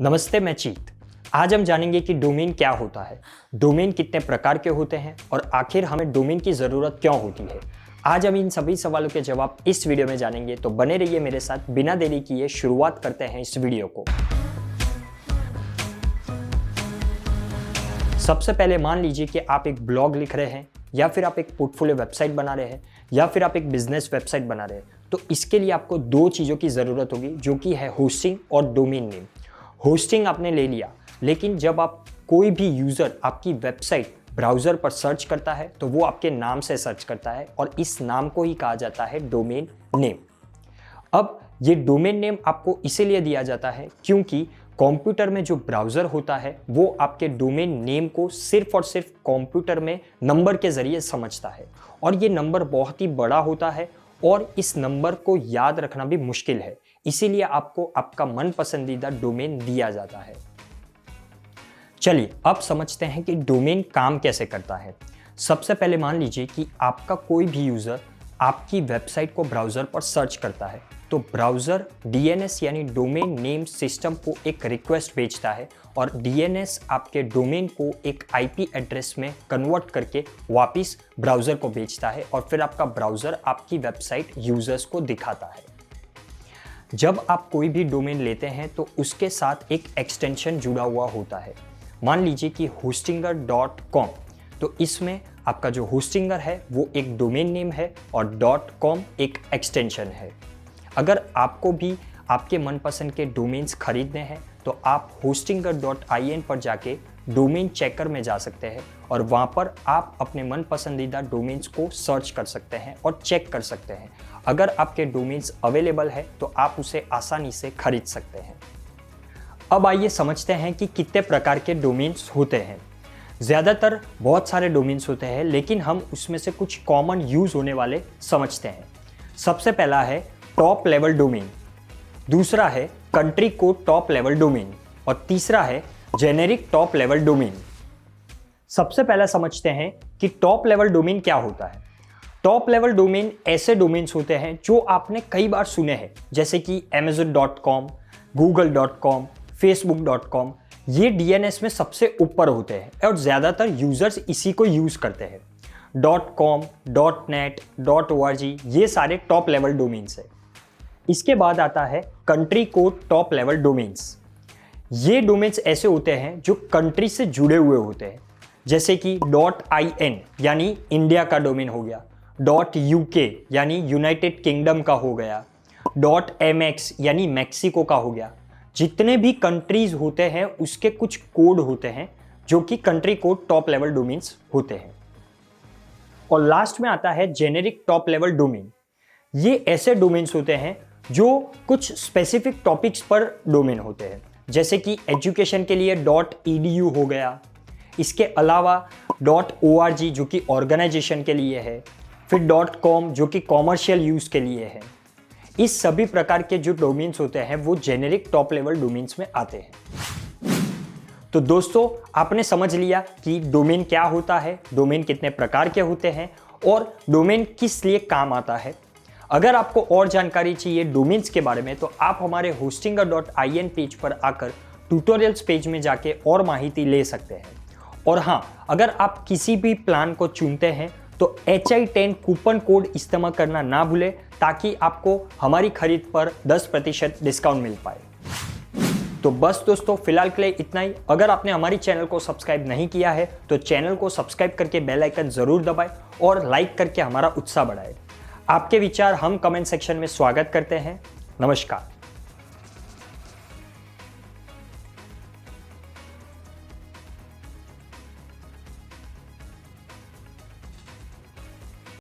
नमस्ते, मैं चीत। आज हम जानेंगे कि डोमेन क्या होता है, डोमेन कितने प्रकार के होते हैं और आखिर हमें डोमेन की ज़रूरत क्यों होती है। आज हम इन सभी सवालों के जवाब इस वीडियो में जानेंगे, तो बने रहिए मेरे साथ। बिना देरी किए शुरुआत करते हैं इस वीडियो को। सबसे पहले मान लीजिए कि आप एक ब्लॉग लिख रहे हैं, या फिर आप एक पोर्टफोलियो वेबसाइट बना रहे हैं, या फिर आप एक बिजनेस वेबसाइट बना रहे हैं। तो इसके लिए आपको दो चीज़ों की ज़रूरत होगी, जो कि है होस्टिंग और डोमेन नेम। होस्टिंग आपने ले लिया, लेकिन जब आप कोई भी यूज़र आपकी वेबसाइट ब्राउज़र पर सर्च करता है तो वो आपके नाम से सर्च करता है, और इस नाम को ही कहा जाता है डोमेन नेम। अब ये डोमेन नेम आपको इसीलिए दिया जाता है क्योंकि कंप्यूटर में जो ब्राउज़र होता है वो आपके डोमेन नेम को सिर्फ और सिर्फ कंप्यूटर में नंबर के ज़रिए समझता है, और ये नंबर बहुत ही बड़ा होता है और इस नंबर को याद रखना भी मुश्किल है। इसीलिए आपको आपका मन पसंदीदा डोमेन दिया जाता है। चलिए अब समझते हैं कि डोमेन काम कैसे करता है। सबसे पहले मान लीजिए कि आपका कोई भी यूज़र आपकी वेबसाइट को ब्राउज़र पर सर्च करता है, तो ब्राउज़र DNS यानी डोमेन नेम सिस्टम को एक रिक्वेस्ट भेजता है, और DNS आपके डोमेन को एक IP एड्रेस में कन्वर्ट करके वापस ब्राउज़र को भेजता है, और फिर आपका ब्राउज़र आपकी वेबसाइट यूज़र्स को दिखाता है। जब आप कोई भी डोमेन लेते हैं तो उसके साथ एक एक्सटेंशन जुड़ा हुआ होता है। मान लीजिए कि hostinger.com, तो इसमें आपका जो होस्टिंगर है वो एक डोमेन नेम है और .com एक एक्सटेंशन है। अगर आपको भी आपके मनपसंद के डोमेन्स खरीदने हैं तो आप hostinger.in पर जाके डोमेन चेकर में जा सकते हैं, और वहाँ पर आप अपने मन पसंदीदा डोमेन्स को सर्च कर सकते हैं और चेक कर सकते हैं। अगर आपके डोमेन्स अवेलेबल है तो आप उसे आसानी से खरीद सकते हैं। अब आइए समझते हैं कि कितने प्रकार के डोमेन्स होते हैं। ज़्यादातर बहुत सारे डोमेन्स होते हैं, लेकिन हम उसमें से कुछ कॉमन यूज़ होने वाले समझते हैं। सबसे पहला है टॉप लेवल डोमेन, दूसरा है country code top level domain, और तीसरा है जेनेरिक टॉप लेवल डोमेन। सबसे पहला समझते हैं कि टॉप लेवल डोमेन क्या होता है। टॉप लेवल डोमेन ऐसे डोमेन्स होते हैं जो आपने कई बार सुने हैं, जैसे कि amazon.com, google.com, facebook.com। ये DNS में सबसे ऊपर होते हैं और ज़्यादातर यूज़र्स इसी को यूज़ करते हैं। .com, .net, .org ये सारे टॉप लेवल डोमेन्स हैं। इसके बाद आता है country code top level domains. ये डोमेन्स ऐसे होते हैं जो कंट्री से जुड़े हुए होते हैं, जैसे कि .in यानी इंडिया का डोमेन हो गया, .uk यानी यूनाइटेड किंगडम का हो गया, .mx यानी मैक्सिको का हो गया। जितने भी कंट्रीज होते हैं उसके कुछ कोड होते हैं जो कि country code top level domains होते हैं। और लास्ट में आता है जेनेरिक टॉप लेवल डोमेन। ये ऐसे डोमेन्स होते हैं जो कुछ स्पेसिफिक टॉपिक्स पर डोमेन होते हैं, जैसे कि एजुकेशन के लिए .edu हो गया, इसके अलावा .org जो कि ऑर्गेनाइजेशन के लिए है, फिर .com जो कि कॉमर्शियल यूज़ के लिए है। इस सभी प्रकार के जो डोमेन्स होते हैं वो जेनेरिक टॉप लेवल डोमेन्स में आते हैं। तो दोस्तों, आपने समझ लिया कि डोमेन क्या होता है, डोमेन कितने प्रकार के होते हैं और डोमेन किस लिए काम आता है। अगर आपको और जानकारी चाहिए डोमेन्स के बारे में तो आप हमारे hostinger.in पेज पर आकर ट्यूटोरियल्स पेज में जाके और माहिती ले सकते हैं। और हाँ, अगर आप किसी भी प्लान को चुनते हैं तो HI10 कूपन कोड इस्तेमाल करना ना भूलें, ताकि आपको हमारी खरीद पर 10% डिस्काउंट मिल पाए। तो बस दोस्तों, फिलहाल के लिए इतना ही। अगर आपने हमारी चैनल को सब्सक्राइब नहीं किया है तो चैनल को सब्सक्राइब करके बेल आइकन जरूर दबाएं और लाइक करके हमारा उत्साह बढ़ाएं। आपके विचार हम कमेंट सेक्शन में स्वागत करते हैं। नमस्कार।